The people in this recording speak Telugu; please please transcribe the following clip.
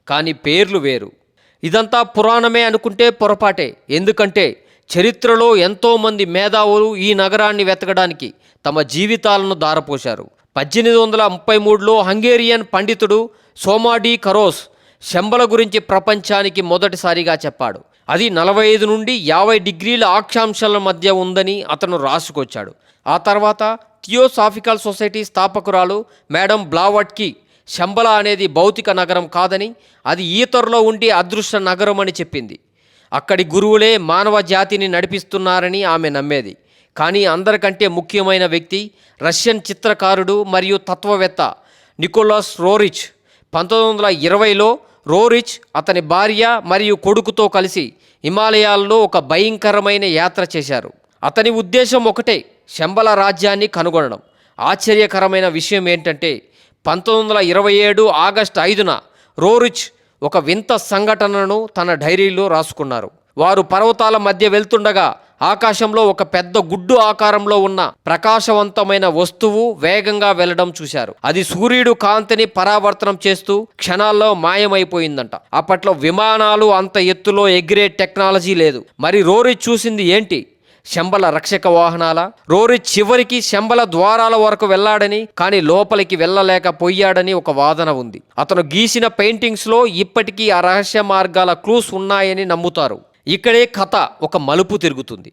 కానీ పేర్లు వేరు. ఇదంతా పురాణమే అనుకుంటే పొరపాటే. ఎందుకంటే చరిత్రలో ఎంతోమంది మేధావులు ఈ నగరాన్ని వెతకడానికి తమ జీవితాలను దారపోశారు. 1833లో హంగేరియన్ పండితుడు సోమాడి కరోస్ శంబల గురించి ప్రపంచానికి మొదటిసారిగా చెప్పాడు. అది 45 నుండి 50 డిగ్రీల అక్షాంశాల మధ్య ఉందని అతను రాసుకొచ్చాడు. ఆ తర్వాత థియోసాఫికల్ సొసైటీ స్థాపకురాలు మేడం బ్లావట్కి శంబల అనేది భౌతిక నగరం కాదని, అది ఈతరులో ఉండి అదృశ్య నగరం అని చెప్పింది. అక్కడి గురువులే మానవ జాతిని నడిపిస్తున్నారని ఆమె నమ్మేది. కానీ అందరికంటే ముఖ్యమైన వ్యక్తి రష్యన్ చిత్రకారుడు మరియు తత్వవేత్త నికోలస్ రోరిచ్. 1920లో రోరిచ్ అతని భార్య మరియు కొడుకుతో కలిసి హిమాలయాల్లో ఒక భయంకరమైన యాత్ర చేశారు. అతని ఉద్దేశం ఒకటే, శంబల రాజ్యాన్ని కనుగొనడం. ఆశ్చర్యకరమైన విషయం ఏంటంటే 1927 ఆగస్టు 5న రోరిచ్ ఒక వింత సంఘటనను తన డైరీలో రాసుకున్నారు. వారు పర్వతాల మధ్య వెళ్తుండగా ఆకాశంలో ఒక పెద్ద గుడ్డు ఆకారంలో ఉన్న ప్రకాశవంతమైన వస్తువు వేగంగా వెళ్లడం చూశారు. అది సూర్యుడు కాంతిని పరావర్తనం చేస్తూ క్షణాల్లో మాయమైపోయిందంట. అప్పట్లో విమానాలు అంత ఎత్తులో ఎగిరే టెక్నాలజీ లేదు. మరి రోరిచ్ చూసింది ఏంటి? శంబల రక్షక వాహనాల? రోరిచ్ చివరికి శంబల ద్వారాల వరకు వెళ్ళాడని, కానీ లోపలికి వెళ్ళలేకపోయాడని ఒక వాదన ఉంది. అతను గీసిన పెయింటింగ్స్లో ఇప్పటికీ ఆ రహస్య మార్గాల క్లూస్ ఉన్నాయని నమ్ముతారు. ఇక్కడే కథ ఒక మలుపు తిరుగుతుంది.